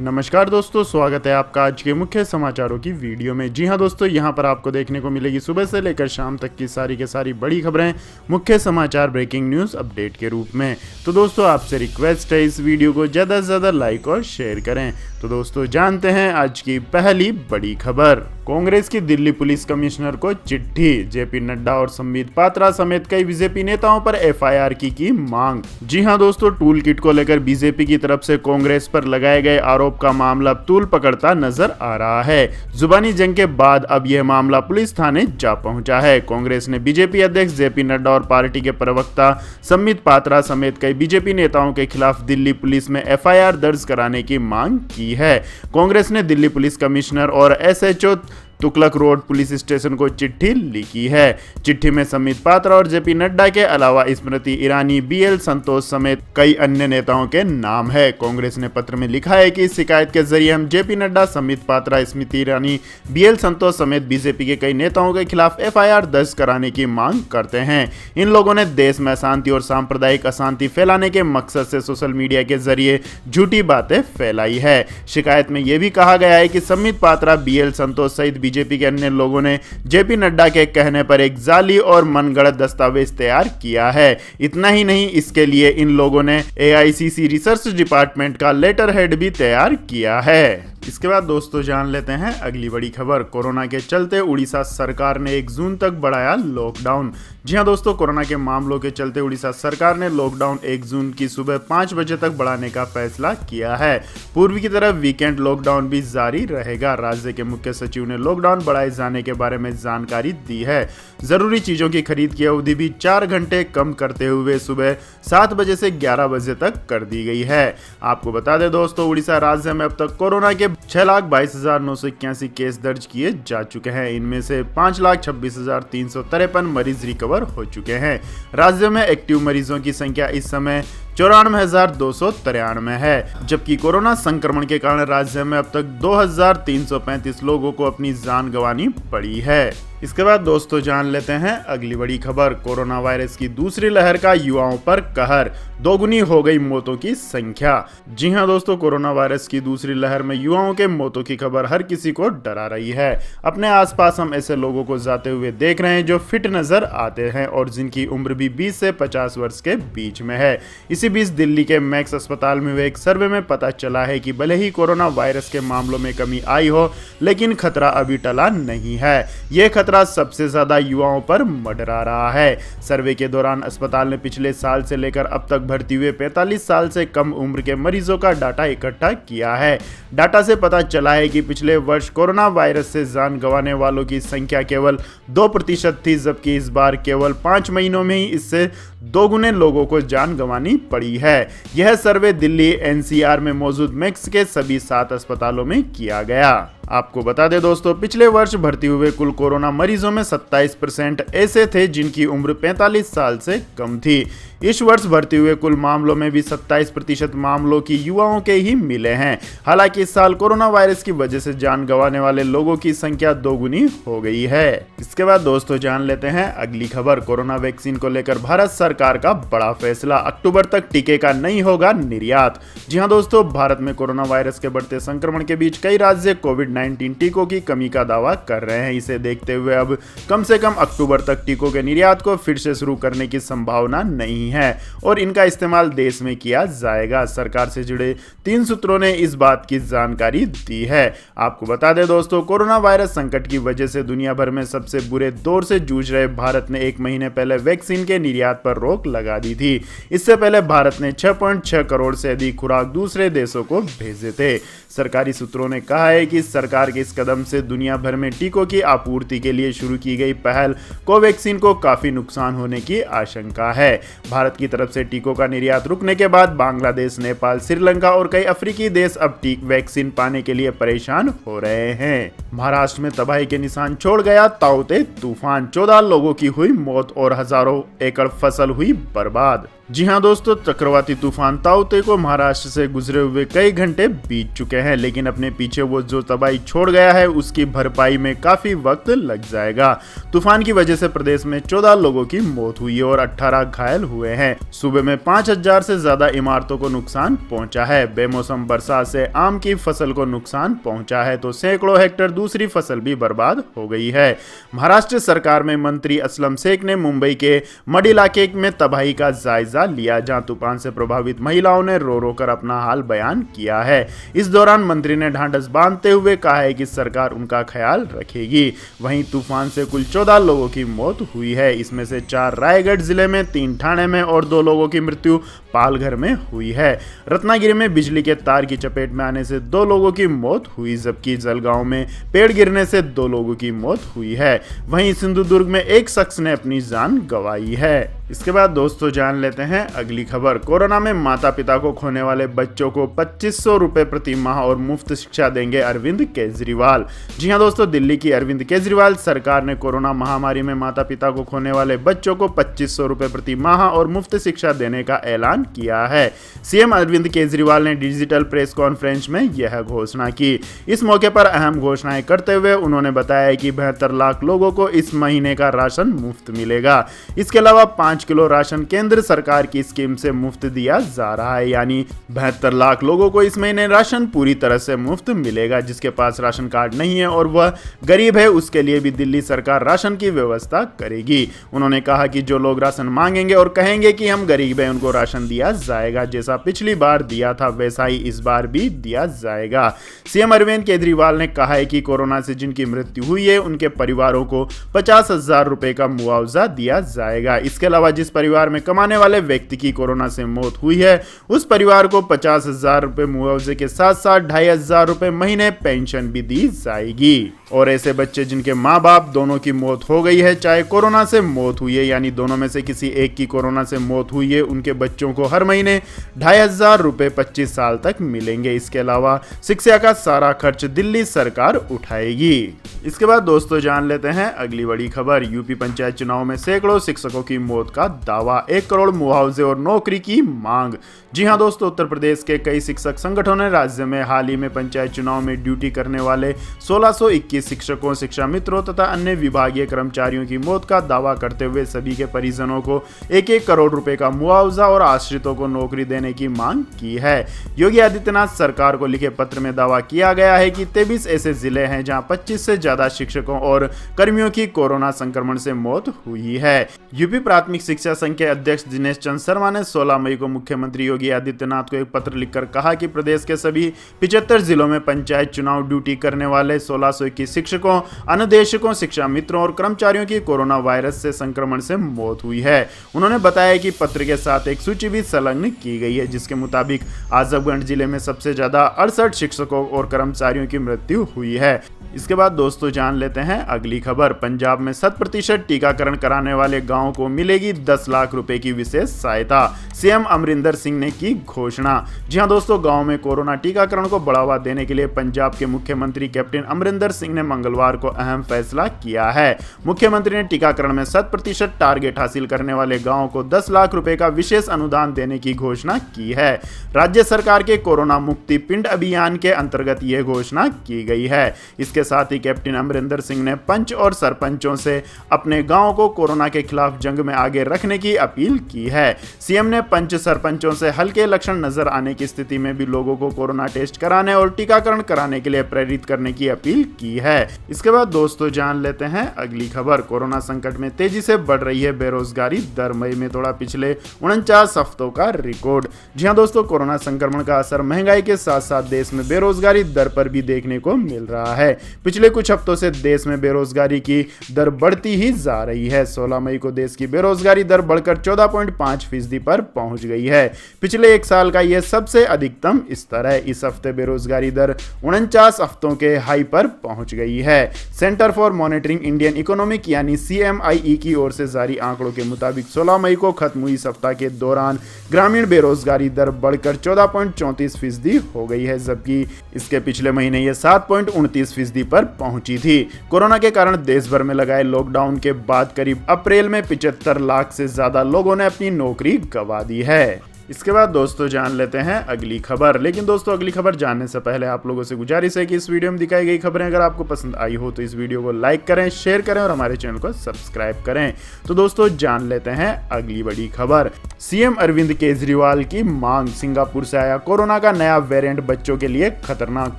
नमस्कार दोस्तों, स्वागत है आपका आज के मुख्य समाचारों की वीडियो में। जी हां दोस्तों, यहां पर आपको देखने को मिलेगी सुबह से लेकर शाम तक की सारी बड़ी खबरें मुख्य समाचार ब्रेकिंग न्यूज़ अपडेट के रूप में। तो दोस्तों, आपसे रिक्वेस्ट है इस वीडियो को ज़्यादा से ज़्यादा लाइक और शेयर करें। तो दोस्तों, जानते हैं आज की पहली बड़ी खबर। कांग्रेस की दिल्ली पुलिस कमिश्नर को चिट्ठी, जेपी नड्डा और संबित पात्रा समेत कई बीजेपी नेताओं पर एफआईआर की मांग। जी हां दोस्तों, टूल किट को लेकर बीजेपी की तरफ से कांग्रेस पर लगाए गए आरोप का मामला तूल पकड़ता नजर आ रहा है। जुबानी जंग के बाद अब यह मामला पुलिस थाने जा पहुंचा है। कांग्रेस ने बीजेपी अध्यक्ष जेपी नड्डा और पार्टी के प्रवक्ता संबित पात्रा समेत कई बीजेपी नेताओं के खिलाफ दिल्ली पुलिस में एफआईआर दर्ज कराने की मांग की है। कांग्रेस ने दिल्ली पुलिस कमिश्नर और SHO Tughlaq road police station को चिट्ठी लिखी है। चिट्ठी में संबित पात्रा और जेपी नड्डा के अलावा स्मृति ईरानी, बीएल संतोष समेत कई अन्य नेताओं के नाम है। कांग्रेस ने पत्र में लिखा है कि इस शिकायत के जरिए हम जेपी नड्डा, संबित पात्रा, स्मृति ईरानी, बीएल संतोष समेत बीजेपी के कई नेताओं के खिलाफ एफआईआर दर्ज कराने की मांग करते हैं। इन लोगों ने देश में अशांति और सांप्रदायिक अशांति फैलाने के मकसद से सोशल मीडिया के जरिए झूठी बातें फैलाई है। शिकायत में यह भी कहा गया है कि संबित पात्रा, बीएल संतोष सहित बीजेपी के अन्य लोगों ने जेपी नड्डा के कहने पर एक जाली और मनगढ़ंत दस्तावेज तैयार किया है। इतना ही नहीं, इसके लिए इन लोगों ने एआईसीसी रिसर्च डिपार्टमेंट का लेटर हेड भी तैयार किया है। इसके बाद दोस्तों, जान लेते हैं अगली बड़ी खबर। कोरोना के चलते उड़ीसा सरकार ने 1 जून तक बढ़ाया लॉकडाउन। जी हां दोस्तों, कोरोना के मामलों के चलते उड़ीसा सरकार ने लॉकडाउन 1 जून की सुबह 5 बजे तक बढ़ाने का फैसला किया है। पूर्व की तरफ वीकेंड लॉकडाउन भी जारी रहेगा। राज्य के मुख्य सचिव ने लॉकडाउन बढ़ाए जाने के बारे में जानकारी दी है। जरूरी चीजों की खरीद की अवधि भी 4 घंटे कम करते हुए सुबह 7 बजे से 11 बजे तक कर दी गई है। आपको बता दें दोस्तों, उड़ीसा राज्य में अब तक कोरोना के 6,22,981 केस दर्ज किए जा चुके हैं। इनमें से 5,26,353 मरीज रिकवर हो चुके हैं। राज्य में एक्टिव मरीजों की संख्या इस समय 94,293 है, जबकि कोरोना संक्रमण के कारण राज्य में अब तक 2,335 लोगों को अपनी जान गंवानी पड़ी है। इसके बाद दोस्तों, जान लेते हैं अगली बड़ी खबर। कोरोना वायरस की दूसरी लहर का युवाओं पर कहर, दोगुनी हो गई मौतों की संख्या। जी हां दोस्तों, कोरोना वायरस की दूसरी लहर में युवाओं के मौतों की खबर हर किसी को डरा रही है। अपने आसपास हम ऐसे लोगों को जाते हुए देख रहे हैं जो फिट नजर आते हैं और जिनकी उम्र भी 20 से 50 वर्ष के बीच में है। इसी बीच दिल्ली के मैक्स अस्पताल में हुए एक सर्वे में पता चला है कि भले ही कोरोना वायरस के मामलों में कमी आई हो, लेकिन खतरा अभी टला नहीं है। यह खतरा सबसे ज्यादा युवाओं पर मंडरा रहा है। सर्वे के दौरान अस्पताल ने पिछले साल से लेकर अब तक भर्ती हुए 45 साल से कम उम्र के मरीजों का डाटा इकट्ठा किया है। डाटा से पता चला है कि पिछले वर्ष कोरोना वायरस से जान गंवाने वालों की संख्या केवल 2% थी, जबकि इस बार केवल 5 महीनों में ही इससे 2 गुने लोगों को जान गंवानी पड़ी है। यह सर्वे दिल्ली एनसीआर में मौजूद मैक्स के सभी 7 अस्पतालों में किया गया। आपको बता दें दोस्तों, पिछले वर्ष भर्ती हुए कुल कोरोना मरीजों में 27% ऐसे थे जिनकी उम्र 45 साल से कम थी। इस वर्ष भर्ती हुए कुल मामलों में भी 27% मामलों की युवाओं के ही मिले हैं। हालांकि इस साल कोरोना वायरस की वजह से जान गंवाने वाले लोगों की संख्या 2 गुनी हो गई है। इसके बाद दोस्तों, जान लेते हैं अगली खबर। कोरोना वैक्सीन को लेकर भारत सरकार का बड़ा फैसला, अक्टूबर तक टीके का नहीं होगा निर्यात। जी हां दोस्तों, भारत में कोरोना वायरस के बढ़ते संक्रमण के बीच कई राज्य कोविड-19 टीकों की कमी का दावा कर रहे हैं। इसे देखते हुए अब कम से कम अक्टूबर तक टीकों के निर्यात को फिर से शुरू करने की संभावना नहीं है और इनका इस्तेमाल देश में किया जाएगा। सरकार से जुड़े 3 सूत्रों ने इस बात की जानकारी दी है। आपको बता दें दोस्तों, कोरोना वायरस संकट की वजह से दुनिया भर में सबसे बुरे दौर से जूझ रहे भारत ने 1 महीने पहले वैक्सीन के निर्यात पर रोक लगा दी थी। इससे पहले भारत ने 6.6 करोड़ से अधिक खुराक दूसरे देशों को भेजे थे। सरकारी सूत्रों ने कहा है कि सरकार के इस कदम से दुनिया भर में टीकों की आपूर्ति के लिए शुरू की गई पहल कोवैक्सीन को काफी नुकसान होने की आशंका है। भारत की तरफ से टीकों का निर्यात रुकने के बाद बांग्लादेश, नेपाल, श्रीलंका और कई अफ्रीकी देश अब वैक्सीन पाने के लिए परेशान हो रहे हैं। महाराष्ट्र में तबाही के निशान छोड़ गया ताउते तूफान, 14 लोगों की हुई मौत और हजारों एकड़ फसल हुई बर्बाद। जी हां दोस्तों, चक्रवाती तूफान ताउते को महाराष्ट्र से गुजरे हुए कई घंटे बीत चुके हैं, लेकिन अपने पीछे वो जो तबाही भरपाई छोड़ गया है उसकी भरपाई में काफी वक्त लग जाएगा। तूफान की वजह से प्रदेश में 14 लोगों की मौत हुई है और 18 घायल हुए हैं। सूबे में 5000 से ज्यादा इमारतों को नुकसान पहुंचा है। बेमौसम बरसात से आम की फसल को नुकसान पहुंचा है तो सैकड़ों हेक्टेयर दूसरी फसल भी बर्बाद हो गई है। महाराष्ट्र सरकार में मंत्री असलम शेख ने मुंबई के मड इलाके में तबाही का जायजा लिया, जहां तूफान से प्रभावित महिलाओं ने रो रो कर अपना हाल बयान किया है। इस दौरान मंत्री ने ढांढस बांधते हुए कहा है कि सरकार उनका ख्याल रखेगी। वहीं तूफान से कुल 14 लोगों की मौत हुई है। इसमें से 4 रायगढ़ जिले में, 3 ठाणे में और 2 लोगों की मृत्यु पालघर में हुई है। रत्नागिरी में बिजली के तार की चपेट में आने से 2 लोगों की मौत हुई, जबकि जलगांव में पेड़ गिरने से 2 लोगों की मौत हुई है। वहीं सिंधुदुर्ग में एक शख्स ने अपनी जान गंवाई है। इसके बाद दोस्तों जान लेते हैं अगली खबर। कोरोना में माता पिता को खोने वाले बच्चों को 2500 रुपए प्रति माह और मुफ्त शिक्षा देंगे अरविंद केजरीवाल। जी हां दोस्तों, दिल्ली की अरविंद केजरीवाल सरकार ने कोरोना महामारी में माता पिता को खोने वाले बच्चों को 2500 रुपए प्रति माह और मुफ्त शिक्षा देने का ऐलान किया है। सीएम अरविंद केजरीवाल ने डिजिटल प्रेस कॉन्फ्रेंस में यह घोषणा की। इस मौके पर अहम घोषणाएं करते हुए उन्होंने बताया कि 72 लाख लोगों को इस महीने का राशन मुफ्त मिलेगा। इसके अलावा 5 किलो राशन केंद्र सरकार की स्कीम से मुफ्त दिया जा रहा है, यानी 72 लाख लोगों को इस महीने राशन पूरी तरह से मुफ्त मिलेगा। जिसके पास राशन कार्ड नहीं है और वह गरीब है उसके लिए भी दिल्ली सरकार राशन की व्यवस्था करेगी। उन्होंने कहा कि जो लोग राशन मांगेंगे और कहेंगे कि हम गरीब हैं उनको राशन दिया जाएगा। जैसा पिछली बार दिया था वैसा ही इस बार भी दिया जाएगा। सीएम अरविंद केजरीवाल ने कहा है कि कोरोना से जिनकी मृत्यु हुई है उनके परिवारों को 50,000 रुपए का मुआवजा दिया जाएगा। इसके अलावा जिस परिवार में कमाने वाले व्यक्ति की कोरोना से मौत हुई है उस परिवार को 50,000 रुपए मुआवजे के साथ साथ 2,500 रुपए महीने पेंशन भी दी जाएगी। और ऐसे बच्चे जिनके माँ बाप दोनों की मौत हो गई है, चाहे कोरोना से मौत हुई है यानी दोनों में से किसी एक की कोरोना से मौत हुई है, उनके बच्चों को हर महीने 2,500 रुपए 25 साल तक मिलेंगे। इसके अलावा शिक्षा का सारा खर्च दिल्ली सरकार उठाएगी। इसके बाद दोस्तों जान लेते हैं अगली बड़ी खबर। यूपी पंचायत चुनाव में सैकड़ों शिक्षकों की मौत का दावा, 1 करोड़ मुआवजे और नौकरी की मांग। जी हां दोस्तों, उत्तर प्रदेश के कई शिक्षक संगठनों ने राज्य में हाल ही में पंचायत चुनाव में ड्यूटी करने वाले 1621 शिक्षकों, शिक्षा मित्रों तथा अन्य विभागीय कर्मचारियों की मौत का दावा करते हुए सभी के परिजनों को 1-1 करोड़ रुपए का मुआवजा और आश्रितों को नौकरी देने की मांग की है। योगी आदित्यनाथ सरकार को लिखे पत्र में दावा किया गया है कि 23 ऐसे जिले हैं जहां 25 से ज्यादा शिक्षकों और कर्मियों की कोरोना संक्रमण से मौत हुई है। यूपी प्राथमिक शिक्षा संघ के अध्यक्ष दिनेश चंद्र शर्मा ने 16 मई को मुख्यमंत्री योगी आदित्यनाथ को एक पत्र लिखकर कहा कि प्रदेश के सभी 75 जिलों में पंचायत चुनाव ड्यूटी करने वाले 1621 शिक्षकों, अनुदेशकों, शिक्षा मित्रों और कर्मचारियों की कोरोना वायरस से संक्रमण से मौत हुई है। उन्होंने बताया कि पत्र के साथ एक सूची भी संलग्न की गई है जिसके मुताबिक आजमगढ़ जिले में सबसे ज्यादा 68 शिक्षकों और कर्मचारियों की मृत्यु हुई है। इसके बाद दोस्तों जान लेते हैं अगली खबर। पंजाब में 100% टीकाकरण कराने वाले गांवों को मिलेगी 10 लाख रुपए की विशेष सहायता, सीएम अमरिंदर सिंह ने की घोषणा। जी हां दोस्तों, गांव में कोरोना टीकाकरण को बढ़ावा देने के लिए पंजाब के मुख्यमंत्री कैप्टन अमरिंदर सिंह ने मंगलवार को अहम फैसला किया है। मुख्यमंत्री ने टीकाकरण में 100% टारगेट हासिल करने वाले गाँवों को 10 लाख रुपए का विशेष अनुदान देने की घोषणा की है। राज्य सरकार के कोरोना मुक्ति पिंड अभियान के अंतर्गत यह घोषणा की गई है। इसके साथ ही कैप्टन अमरिंदर सिंह ने पंच और सरपंचों से अपने गांव को कोरोना के खिलाफ जंग में आगे रखने की अपील की है। सीएम ने पंच सरपंचों से हल्के लक्षण नजर आने की स्थिति में भी लोगों को कोरोना टेस्ट कराने और टीकाकरण कराने के लिए प्रेरित करने की अपील की है। इसके बाद दोस्तों जान लेते हैं अगली खबर। कोरोना संकट में तेजी से बढ़ रही है बेरोजगारी दर, मई में तोड़ा पिछले 49 हफ्तों का रिकॉर्ड। जी हां दोस्तों, कोरोना संक्रमण का असर महंगाई के साथ साथ देश में बेरोजगारी दर पर भी देखने को मिल रहा है। पिछले कुछ हफ्तों से देश में बेरोजगारी की दर बढ़ती ही जा रही है। 16 मई को देश की बेरोजगारी दर बढ़कर 14.5% पर पहुंच गई है। पिछले एक साल का यह सबसे अधिकतम स्तर है। इस हफ्ते बेरोजगारी दर 49 हफ्तों के हाई पर पहुंच गई है। Centre for monitoring Indian economic यानी CMIE की ओर से जारी आंकड़ों के मुताबिक 16 मई को खत्म हुई सप्ताह के दौरान ग्रामीण बेरोजगारी दर बढ़कर 14.34% हो गई है, जबकि इसके पिछले महीने यह 7.29% पर पहुंची थी। कोरोना के कारण देश भर में लगाए लॉकडाउन के बाद करीब अप्रैल में 75 लाख से ज्यादा लोगों ने अपनी नौकरी गंवा दी है। इसके बाद दोस्तों जान लेते हैं अगली खबर। लेकिन दोस्तों अगली खबर जानने से पहले आप लोगों से गुजारिश है कि इस वीडियो में दिखाई गई खबरें अगर आपको पसंद आई हो तो इस वीडियो को लाइक करें, शेयर करें और हमारे चैनल को सब्सक्राइब करें। तो दोस्तों जान लेते हैं अगली बड़ी खबर। सीएम अरविंद केजरीवाल की मांग, सिंगापुर से आया कोरोना का नया वेरिएंट बच्चों के लिए खतरनाक,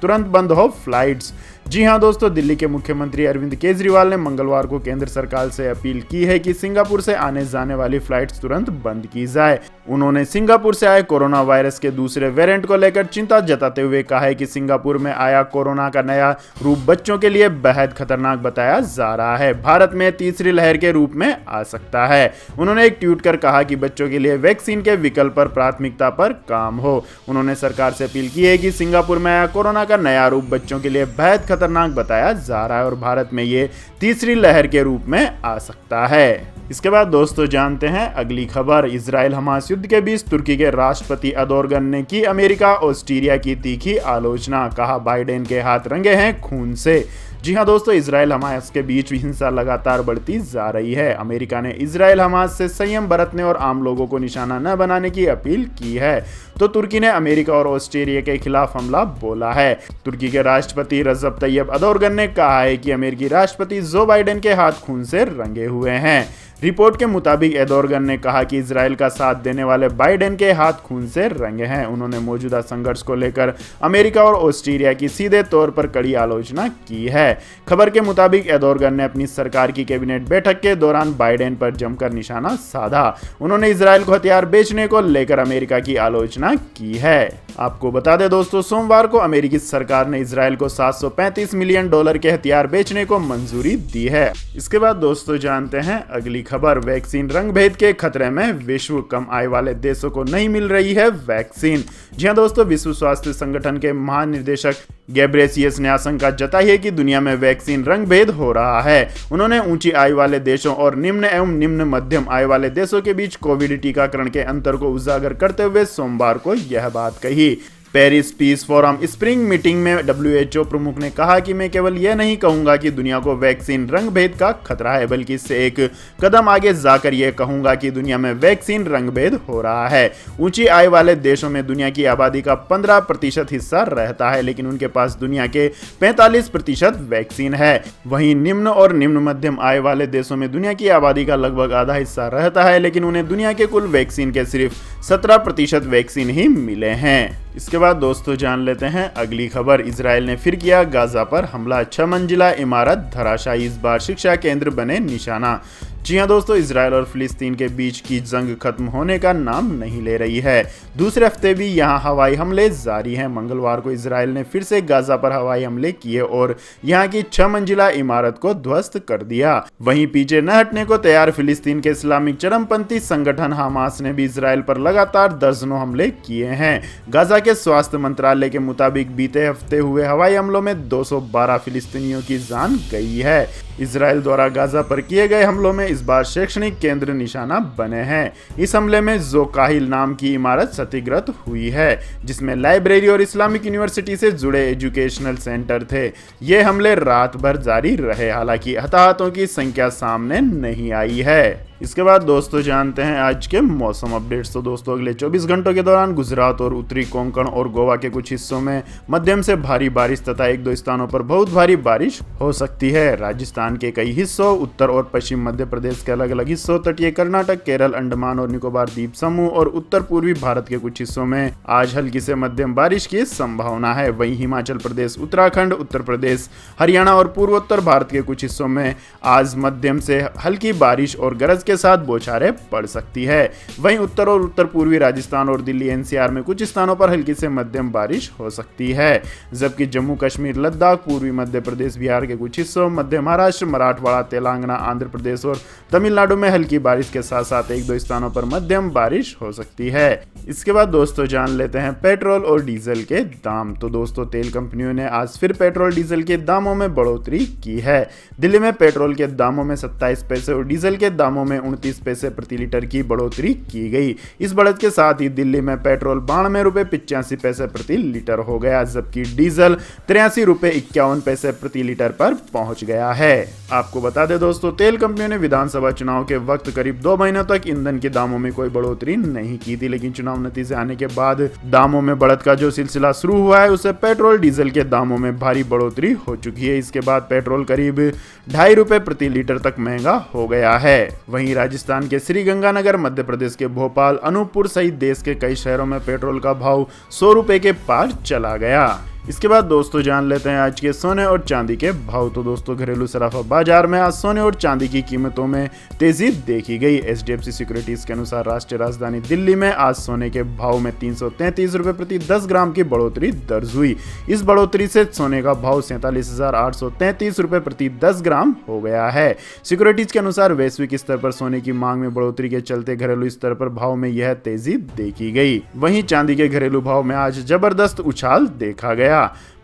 तुरंत बंद हो फ्लाइट्स। जी हां दोस्तों, दिल्ली के मुख्यमंत्री अरविंद केजरीवाल ने मंगलवार को केंद्र सरकार से अपील की है कि सिंगापुर से आने जाने वाली फ्लाइट्स तुरंत बंद की जाए। उन्होंने सिंगापुर से आए कोरोना वायरस के दूसरे वेरिएंट को लेकर चिंता जताते हुए कहा है कि सिंगापुर में आया कोरोना का नया रूप बच्चों के लिए बेहद खतरनाक बताया जा रहा है, भारत में तीसरी लहर के रूप में आ सकता है। उन्होंने एक ट्वीट कर कहा कि बच्चों के लिए वैक्सीन के विकल्प पर प्राथमिकता पर काम हो। उन्होंने सरकार से अपील की है कि सिंगापुर में आया कोरोना का नया रूप बच्चों के लिए बेहद खतरनाक बताया जा रहा है और भारत में ये तीसरी लहर के रूप में आ सकता है। इसके बाद दोस्तों जानते हैं अगली खबर। इजराइल हमास युद्ध के बीच तुर्की के राष्ट्रपति एर्दोगन ने की अमेरिका ऑस्ट्रेलिया की तीखी आलोचना, कहा बाइडेन के हाथ रंगे हैं खून से। जी हां दोस्तों, इजराइल हमास के बीच हिंसा लगातार बढ़ती जा रही है। अमेरिका ने इजराइल हमास से संयम बरतने और आम लोगों को निशाना न बनाने की अपील की है, तो तुर्की ने अमेरिका और ऑस्ट्रेलिया के खिलाफ हमला बोला है। तुर्की के राष्ट्रपति रजब तैयब एर्दोगन ने कहा है कि अमेरिकी राष्ट्रपति जो बाइडेन के हाथ खून से रंगे हुए हैं। रिपोर्ट के मुताबिक एर्दोगन ने कहा कि इजराइल का साथ देने वाले बाइडेन के हाथ खून से रंगे हैं। उन्होंने मौजूदा संघर्ष को लेकर अमेरिका और ऑस्ट्रेलिया की सीधे तौर पर कड़ी आलोचना की है। खबर के मुताबिक एर्दोगन ने अपनी सरकार की कैबिनेट बैठक के दौरान बाइडेन पर जमकर निशाना साधा। उन्होंने इजराइल को हथियार बेचने को लेकर अमेरिका की आलोचना की है। आपको बता दें दोस्तों, सोमवार को अमेरिकी सरकार ने इजराइल को $735 मिलियन के हथियार बेचने को मंजूरी दी है। इसके बाद दोस्तों जानते हैं अगली खबर। वैक्सीन रंगभेद के खतरे में विश्व, कम आय वाले देशों को नहीं मिल रही है वैक्सीन। जी हां दोस्तों, विश्व स्वास्थ्य संगठन के महानिदेशक गैब्रेसियस ने आशंका जताई है कि दुनिया में वैक्सीन रंगभेद हो रहा है। उन्होंने ऊंची आय वाले देशों और निम्न एवं निम्न मध्यम आय वाले देशों के बीच कोविड टीकाकरण के अंतर को उजागर करते हुए सोमवार को यह बात कही। Paris peace forum spring meeting में WHO प्रमुख ने कहा कि मैं केवल यह नहीं कहूंगा कि दुनिया को वैक्सीन रंगभेद का खतरा है, बल्कि इससे एक कदम आगे जाकर यह कहूंगा कि दुनिया में वैक्सीन रंगभेद हो रहा है। ऊंची आय वाले देशों में दुनिया की आबादी का 15% हिस्सा रहता है, लेकिन उनके पास दुनिया के 45% वैक्सीन है। वहीं निम्न और निम्न मध्यम आय वाले देशों में दुनिया की आबादी का लगभग आधा हिस्सा रहता है, लेकिन उन्हें दुनिया के कुल वैक्सीन के सिर्फ 17% वैक्सीन ही मिले हैं। इसके बाद दोस्तों जान लेते हैं अगली खबर। इजराइल ने फिर किया गाजा पर हमला, 6 मंजिला इमारत धराशायी, इस बार शिक्षा केंद्र बने निशाना। जी हां दोस्तों, इजराइल और फिलिस्तीन के बीच की जंग खत्म होने का नाम नहीं ले रही है। दूसरे हफ्ते भी यहां हवाई हमले जारी हैं। मंगलवार को इजराइल ने फिर से गाजा पर हवाई हमले किए और यहां की 6 मंजिला इमारत को ध्वस्त कर दिया। वहीं पीछे न हटने को तैयार फिलिस्तीन के इस्लामिक चरमपंथी संगठन हमास ने भी इजराइल पर लगातार दर्जनों हमले किए हैं। गाजा के स्वास्थ्य मंत्रालय के मुताबिक बीते हफ्ते हुए हवाई हमलों में 212 फिलिस्तीनियों की जान गई है। इजराइल द्वारा गाजा पर किए गए हमलों में इस बार शैक्षणिक केंद्र निशाना बने हैं। इस हमले में जोकाहिल नाम की इमारत क्षतिग्रस्त हुई है, जिसमें लाइब्रेरी और इस्लामिक यूनिवर्सिटी से जुड़े एजुकेशनल सेंटर थे। ये हमले रात भर जारी रहे, हालांकि हताहतों की संख्या सामने नहीं आई है। इसके बाद दोस्तों जानते हैं आज के मौसम अपडेट्स। तो दोस्तों अगले 24 घंटों के दौरान गुजरात और उत्तरी कोंकण और गोवा के कुछ हिस्सों में मध्यम से भारी बारिश तथा 1-2 स्थानों पर बहुत भारी बारिश हो सकती है। राजस्थान के कई हिस्सों, उत्तर और पश्चिम मध्य प्रदेश के अलग अलग हिस्सों, तटीय कर्नाटक, केरल, अंडमान और निकोबार द्वीप समूह और उत्तर पूर्वी भारत के कुछ हिस्सों में आज हल्की से मध्यम बारिश की संभावना है। वहीं हिमाचल प्रदेश, उत्तराखंड, उत्तर प्रदेश, हरियाणा और पूर्वोत्तर भारत के कुछ हिस्सों में आज मध्यम से हल्की बारिश और गरज के साथ बौछारें पड़ सकती है। वहीं उत्तर और उत्तर पूर्वी राजस्थान और दिल्ली एनसीआर में कुछ स्थानों पर हल्की से मध्यम बारिश हो सकती है, जबकि जम्मू कश्मीर, लद्दाख, पूर्वी मध्य प्रदेश, बिहार के कुछ हिस्सों, मध्य महाराष्ट्र, मराठवाड़ा, तेलंगाना, आंध्र प्रदेश और तमिलनाडु में हल्की बारिश के साथ साथ 1-2 स्थानों पर मध्यम बारिश हो सकती है। इसके बाद दोस्तों जान लेते हैं पेट्रोल और डीजल के दाम। तो दोस्तों तेल कंपनियों ने आज फिर पेट्रोल डीजल के दामों में बढ़ोतरी की है। दिल्ली में पेट्रोल के दामों में 27 पैसे और डीजल के दामों में 29 पैसे प्रति लीटर की बढ़ोतरी की गई। इस बढ़त के साथ ही दिल्ली में पेट्रोल 92 रुपए 85 पैसे प्रति लीटर हो गया, जबकि डीजल 83 रुपए 51 पैसे प्रति लीटर पर पहुंच गया है। आपको बता दें दोस्तों, तेल कंपनियों ने विधानसभा चुनाव के वक्त करीब 2 महीनों तक ईंधन के दामों में कोई बढ़ोतरी नहीं की थी, लेकिन चुनाव नतीजे आने के बाद दामों में बढ़त का जो सिलसिला शुरू हुआ है, उससे पेट्रोल डीजल के दामों में भारी बढ़ोतरी हो चुकी है। इसके बाद पेट्रोल करीब 2.5 रुपए प्रति लीटर तक महंगा हो गया है। वहीं राजस्थान के श्रीगंगानगर, मध्य प्रदेश के भोपाल, अनूपपुर सहित देश के कई शहरों में पेट्रोल का भाव 100 रुपए के पार चला गया। इसके बाद दोस्तों जान लेते हैं आज के सोने और चांदी के भाव। तो दोस्तों घरेलू सराफा बाजार में आज सोने और चांदी की कीमतों में तेजी देखी गई। HDFC सिक्योरिटीज के अनुसार राष्ट्रीय राजधानी दिल्ली में आज सोने के भाव में 333 रुपए प्रति 10 ग्राम की बढ़ोतरी दर्ज हुई। इस बढ़ोतरी से सोने का भाव 47,833 रुपए प्रति 10 ग्राम हो गया है। सिक्योरिटीज के अनुसार वैश्विक स्तर पर सोने की मांग में बढ़ोतरी के चलते घरेलू स्तर पर भाव में यह तेजी देखी गई। वहीं चांदी के घरेलू भाव में आज जबरदस्त उछाल देखा गया।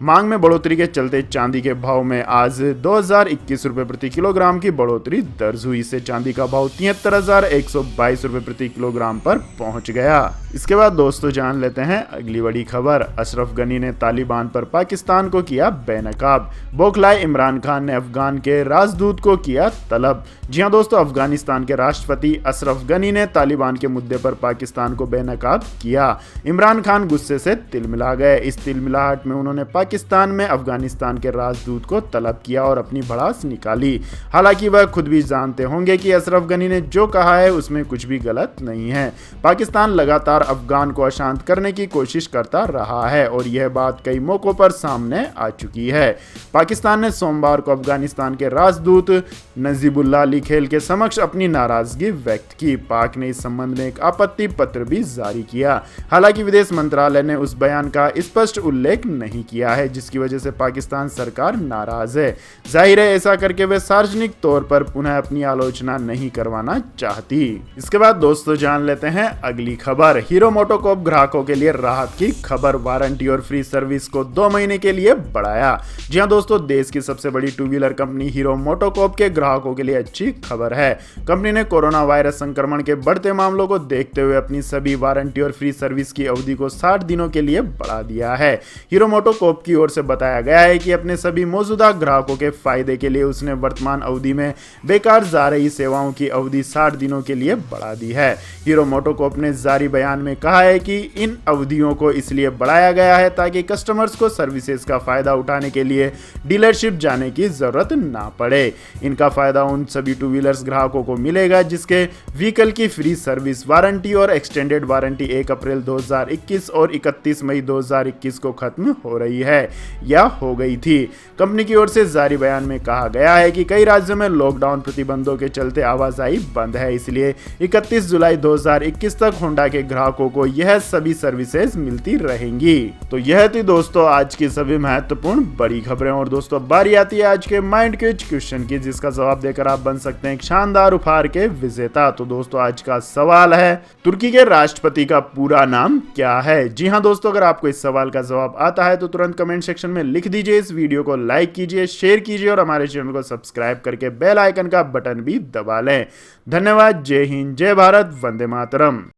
मांग में बढ़ोतरी के चलते चांदी के भाव में आज 2021 रुपए प्रति किलोग्राम की बढ़ोतरी दर्ज हुई। इससे चांदी का भाव 73,122 रुपए प्रति किलोग्राम पर पहुंच गया। इसके बाद दोस्तों जान लेते हैं अगली बड़ी खबर। अशरफ गनी ने तालिबान पर पाकिस्तान को किया बेनकाब। बौखलाए इमरान खान ने अफगान के राजदूत को किया तलब। जी हां दोस्तों, अफगानिस्तान के राष्ट्रपति अशरफ गनी ने तालिबान के मुद्दे पर पाकिस्तान को बेनकाब किया। इमरान खान गुस्से से तिलमिला गए। इस तिलमिलाहट में उन्होंने पाकिस्तान में अफगानिस्तान के राजदूत को तलब किया और अपनी भड़ास निकाली। हालांकि वह खुद भी जानते होंगे कि अशरफ गनी ने जो कहा है उसमें कुछ भी गलत नहीं है। पाकिस्तान लगातार अफगान को अशांत करने की कोशिश करता रहा है और यह बात कई मौकों पर सामने आ चुकी है। पाकिस्तान ने सोमवार को अफगानिस्तान के राजदूत नजीबुल्लाह अली खेल के समक्ष अपनी नाराजगी व्यक्त की। पाक ने इस संबंध में एक आपत्ति पत्र भी जारी किया। हालांकि विदेश मंत्रालय ने उस बयान का स्पष्ट उल्लेख नहीं किया है, जिसकी वजह से पाकिस्तान सरकार नाराज है। जाहिर है ऐसा करके वे सार्वजनिक तौर पर पुनः अपनी आलोचना नहीं करवाना चाहती। इसके बाद दोस्तों जान लेते हैं अगली खबर। हीरो मोटोकॉर्प ग्राहकों के लिए राहत की खबर। वारंटी और फ्री सर्विस को 2 महीने के लिए बढ़ाया। जी हां दोस्तों, देश की सबसे बड़ी 2 व्हीलर कंपनी हीरो मोटोकॉर्प के ग्राहकों के लिए अच्छी खबर है। कंपनी ने कोरोना वायरस संक्रमण के बढ़ते मामलों को देखते हुए अपनी सभी वारंटी और फ्री सर्विस की अवधि को 60 दिनों के लिए बढ़ा दिया है। हीरो मोटोकॉर्प की ओर से बताया गया है कि अपने सभी मौजूदा ग्राहकों के फायदे के लिए उसने वर्तमान अवधि में बेकार जा रही सेवाओं की अवधि 60 दिनों के लिए बढ़ा दी है। हीरो मोटोकॉर्प ने जारी बयान में कहा है कि इन अवधियों को इसलिए बढ़ाया गया है ताकि कस्टमर्स को सर्विसेज का फायदा उठाने के लिए डीलरशिप जाने की जरूरत ना पड़े। इनका फायदा उन सभी 2 व्हीलर्स ग्राहकों को मिलेगा जिसके व्हीकल की फ्री सर्विस, वारंटी और एक्सटेंडेड वारंटी 1 अप्रैल 2021 और 31 मई 2021 को खत्म हो रही है या हो गई थी। कंपनी की ओर से जारी बयान में कहा गया है कि कई राज्यों में लॉकडाउन प्रतिबंधों के चलते आवाजाही बंद है, इसलिए 31 जुलाई 2021 तक होंडा के ग्राहकों को यह सभी सर्विसेज मिलती रहेंगी। तो यह थी दोस्तों आज की सभी महत्वपूर्ण बड़ी खबरें। और दोस्तों बारी आती है आज के माइंड क्विज क्वेश्चन की, जिसका जवाब देकर आप बन सकते हैं एक शानदार उपहार के विजेता। तो दोस्तों आज का सवाल है, तुर्की के राष्ट्रपति का पूरा नाम क्या है? जी हां दोस्तों, अगर आपको इस सवाल का जवाब आता है तो तुरंत कमेंट सेक्शन में लिख दीजिए। इस वीडियो को लाइक कीजिए, शेयर कीजिए और हमारे चैनल को सब्सक्राइब करके बेल आइकन का बटन भी दबा लें। धन्यवाद। जय हिंद, जय भारत, वंदे मातरम।